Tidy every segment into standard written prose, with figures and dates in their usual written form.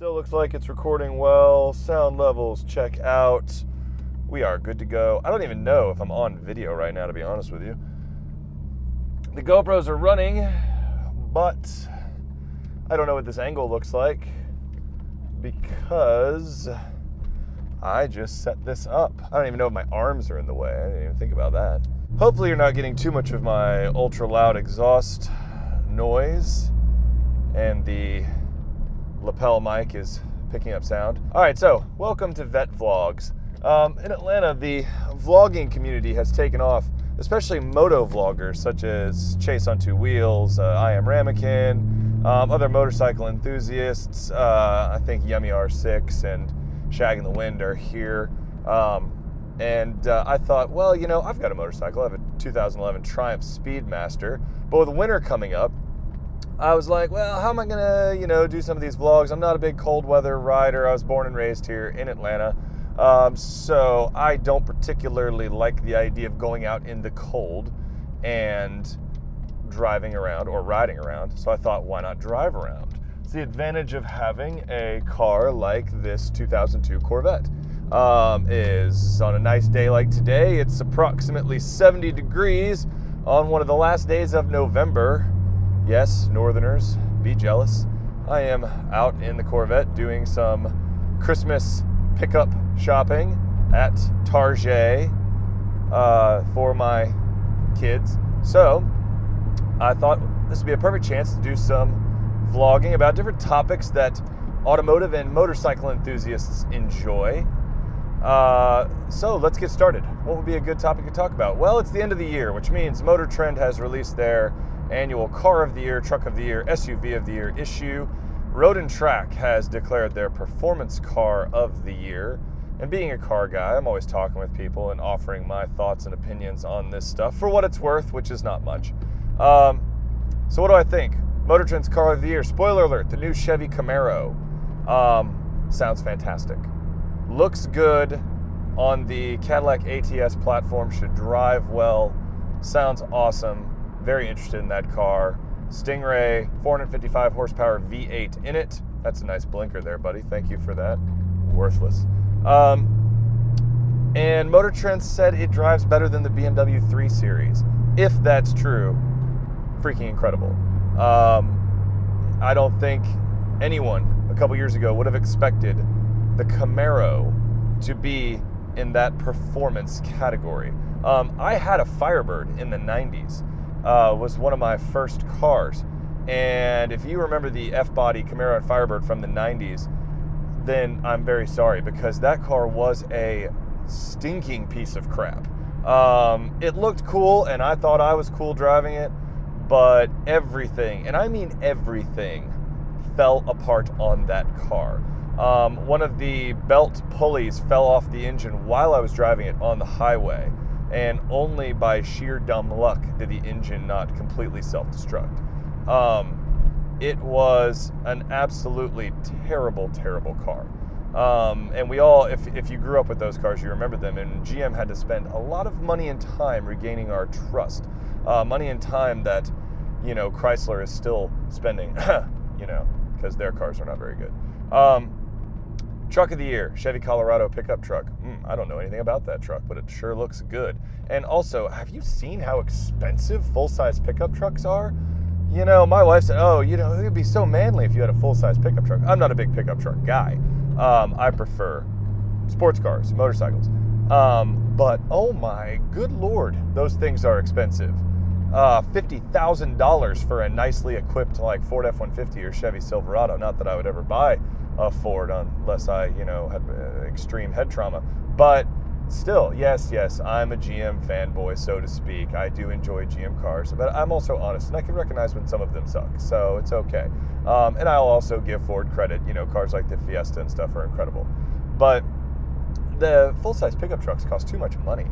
Still looks like it's recording well. Sound levels check out. We are good to go. I don't even know if I'm on video right now, to be honest with you. The GoPros are running, but I don't know what this angle looks like because I just set this up. I don't even know if my arms are in the way. I didn't even think about that. Hopefully you're not getting too much of my ultra loud exhaust noise, and the lapel mic is picking up sound. All right, so welcome to Vette Vlogs. In Atlanta, the vlogging community has taken off, especially moto vloggers such as Chase on Two Wheels, I Am Ramekin, other motorcycle enthusiasts. I think Yummy R6 and Shagging the Wind are here. I thought, well, you know, I've got a motorcycle. I have a 2011 Triumph Speedmaster, but with winter coming up, I was like, well, how am I gonna, do some of these vlogs? I'm not a big cold weather rider. I was born and raised here in Atlanta. So I don't particularly like the idea of going out in the cold and driving around or riding around. So I thought, why not drive around? It's the advantage of having a car like this 2002 Corvette. Is on a nice day like today, it's approximately 70 degrees on one of the last days of November. Yes, Northerners, be jealous. I am out in the Corvette doing some Christmas pickup shopping at Target for my kids. So I thought this would be a perfect chance to do some vlogging about different topics that automotive and motorcycle enthusiasts enjoy. So let's get started. What would be a good topic to talk about? Well, it's the end of the year, which means Motor Trend has released their annual Car of the Year, Truck of the Year, SUV of the Year issue. Road and Track has declared their Performance Car of the Year. And being a car guy, I'm always talking with people and offering my thoughts and opinions on this stuff for what it's worth, which is not much. So what do I think? Motor Trend's Car of the Year. Spoiler alert, the new Chevy Camaro. Sounds fantastic. Looks good on the Cadillac ATS platform, should drive well, sounds awesome. Very interested in that car. Stingray, 455 horsepower V8 in it. That's a nice blinker there, buddy. Thank you for that. Worthless. And Motor Trend said it drives better than the BMW 3 Series. If that's true, freaking incredible. I don't think anyone a couple years ago would have expected the Camaro to be in that performance category. I had a Firebird in the 90s. Was one of my first cars. And if you remember the F-body Camaro and Firebird from the 90s, then I'm very sorry, because that car was a stinking piece of crap. It looked cool, and I thought I was cool driving it, but everything, and I mean everything, fell apart on that car. One of the belt pulleys fell off the engine while I was driving it on the highway, and only by sheer dumb luck did the engine not completely self-destruct. It was an absolutely terrible, terrible car. And we all, if you grew up with those cars, you remember them, and GM had to spend a lot of money and time regaining our trust. Money and time that, Chrysler is still spending, because their cars are not very good. Truck of the Year, Chevy Colorado pickup truck. I don't know anything about that truck, but it sure looks good. And also, have you seen how expensive full-size pickup trucks are? My wife said, it would be so manly if you had a full-size pickup truck. I'm not a big pickup truck guy. I prefer sports cars, motorcycles. But, oh my good Lord, those things are expensive. $50,000 for a nicely equipped Ford F-150 or Chevy Silverado. Not that I would ever buy a Ford unless I, had extreme head trauma. But still, yes, I'm a GM fanboy, so to speak. I do enjoy GM cars, but I'm also honest, and I can recognize when some of them suck, so it's okay. And I'll also give Ford credit. Cars like the Fiesta and stuff are incredible. But the full-size pickup trucks cost too much money,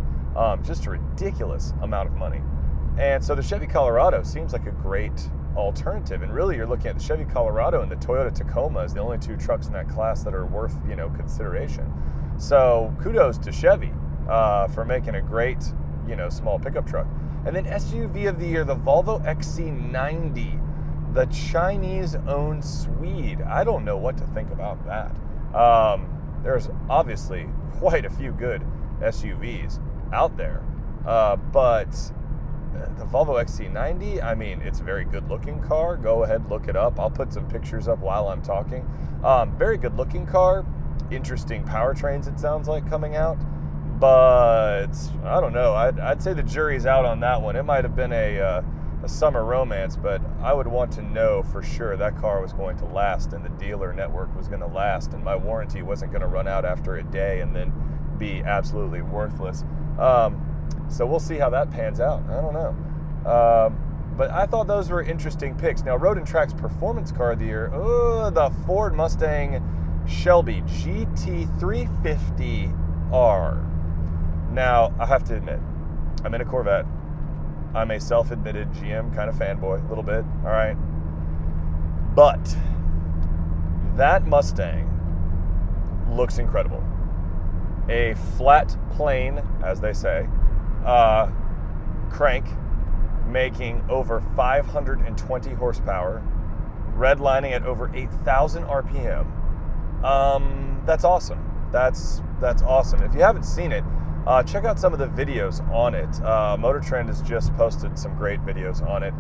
just a ridiculous amount of money. And so the Chevy Colorado seems like a great alternative. And really, you're looking at the Chevy Colorado and the Toyota Tacoma as the only two trucks in that class that are worth, consideration. So kudos to Chevy for making a great, small pickup truck. And then SUV of the year, the Volvo XC90. the Chinese-owned Swede. I don't know what to think about that. There's obviously quite a few good SUVs out there, but the Volvo XC90, I mean, it's a very good-looking car. Go ahead, look it up. I'll put some pictures up while I'm talking. Very good-looking car. Interesting powertrains, it sounds like, coming out. But I don't know. I'd say the jury's out on that one. It might have been a summer romance, but I would want to know for sure that car was going to last and the dealer network was going to last and my warranty wasn't going to run out after a day and then be absolutely worthless. So we'll see how that pans out. I don't know. But I thought those were interesting picks. Now, Road and Track's performance car of the year, the Ford Mustang Shelby GT350R. Now, I have to admit, I'm in a Corvette. I'm a self-admitted GM kind of fanboy, a little bit, all right? But that Mustang looks incredible. A flat plane, as they say, crank, making over 520 horsepower, redlining at over 8,000 RPM. That's awesome. That's awesome. If you haven't seen it, check out some of the videos on it. Motor Trend has just posted some great videos on it.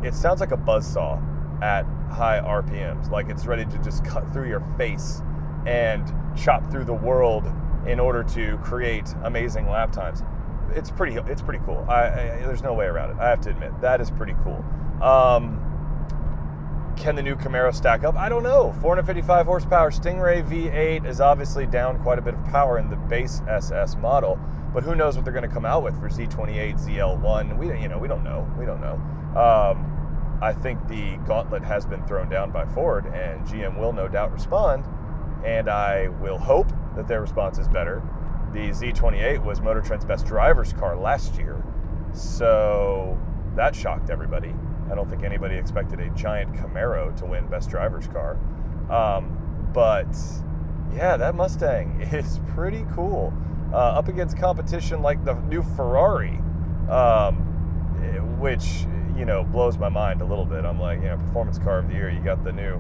It sounds like a buzzsaw at high RPMs, like it's ready to just cut through your face and chop through the world in order to create amazing lap times. It's pretty cool. There's no way around it. I have to admit, that is pretty cool. Can the new Camaro stack up? I don't know. 455 horsepower Stingray V8 is obviously down quite a bit of power in the base SS model, but who knows what they're going to come out with for Z28, ZL1? We don't know. I think the gauntlet has been thrown down by Ford, and GM will no doubt respond, and I will hope that their response is better. The Z28 was Motor Trend's best driver's car last year, so that shocked everybody. I don't think anybody expected a giant Camaro to win best driver's car. But yeah, that Mustang is pretty cool. Up against competition like the new Ferrari, which, blows my mind a little bit. I'm like, performance car of the year, you got the new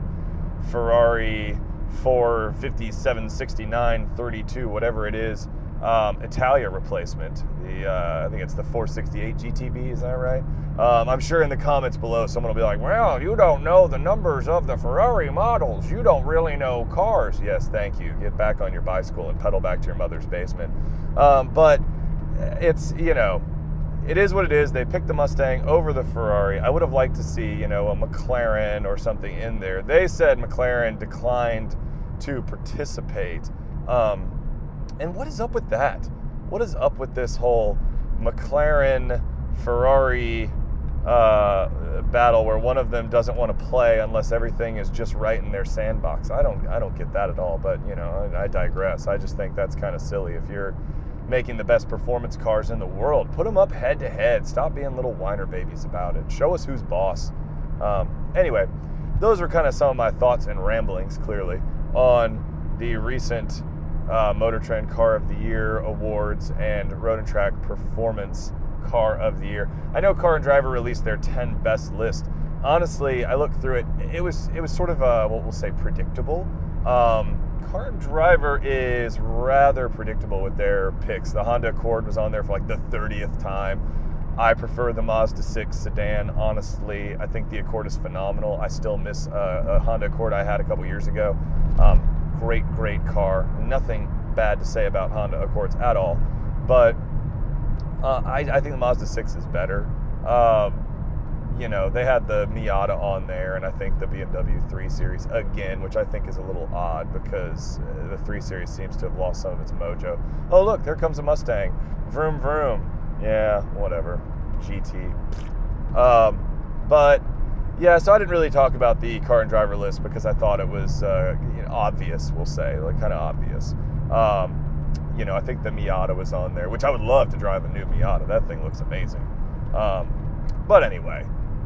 Ferrari 457, 32, whatever it is, Italia replacement. I think it's the 468 GTB, is that right? I'm sure in the comments below someone will be like, well, you don't know the numbers of the Ferrari models. You don't really know cars. Yes, thank you. Get back on your bicycle and pedal back to your mother's basement. But it's, it is what it is. They picked the Mustang over the Ferrari. I would have liked to see, a McLaren or something in there. They said McLaren declined to participate. And what is up with that? What is up with this whole McLaren-Ferrari battle where one of them doesn't want to play unless everything is just right in their sandbox? I don't get that at all, but I digress. I just think that's kind of silly. If you're making the best performance cars in the world, put them up head to head. Stop being little whiner babies about it. Show us who's boss. Anyway, those are kind of some of my thoughts and ramblings, clearly, on the recent Motor Trend Car of the Year awards and Road and Track Performance Car of the Year. I know Car and Driver released their 10 best list. Honestly, I looked through it. It was sort of what we'll say predictable. Car and Driver is rather predictable with their picks. The Honda Accord was on there for like the 30th time. I prefer the Mazda 6 sedan, honestly. I think the Accord is phenomenal. I still miss a Honda Accord I had a couple years ago. Great car. Nothing bad to say about Honda Accords at all. But I think the Mazda 6 is better. They had the Miata on there, and I think the BMW 3 Series again, which I think is a little odd because the 3 Series seems to have lost some of its mojo. Oh, look, there comes a Mustang. Vroom, vroom. Yeah, whatever. GT. But yeah, so I didn't really talk about the Car and Driver list because I thought it was obvious, we'll say, like kind of obvious. I think the Miata was on there, which I would love to drive a new Miata. That thing looks amazing. But anyway,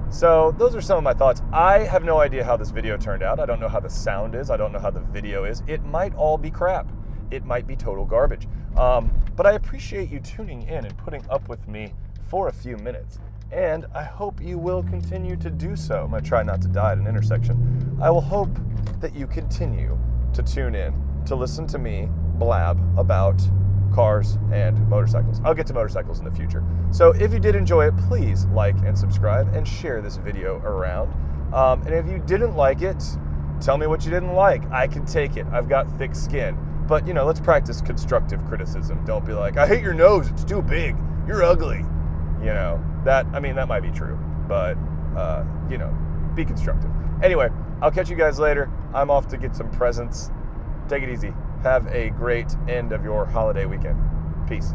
so those are some of my thoughts. I have no idea how this video turned out. I don't know how the sound is. I don't know how the video is. It might all be crap. It might be total garbage. But I appreciate you tuning in and putting up with me for a few minutes. and I hope you will continue to do so. I'm going to try not to die at an intersection. I will hope that you continue to tune in to listen to me blab about cars and motorcycles. I'll get to motorcycles in the future. So if you did enjoy it, please like and subscribe and share this video around. And if you didn't like it, tell me what you didn't like. I can take it. I've got thick skin. But, let's practice constructive criticism. Don't be like, I hate your nose. It's too big. You're ugly. That might be true. But, be constructive. Anyway, I'll catch you guys later. I'm off to get some presents. Take it easy. Have a great end of your holiday weekend. Peace.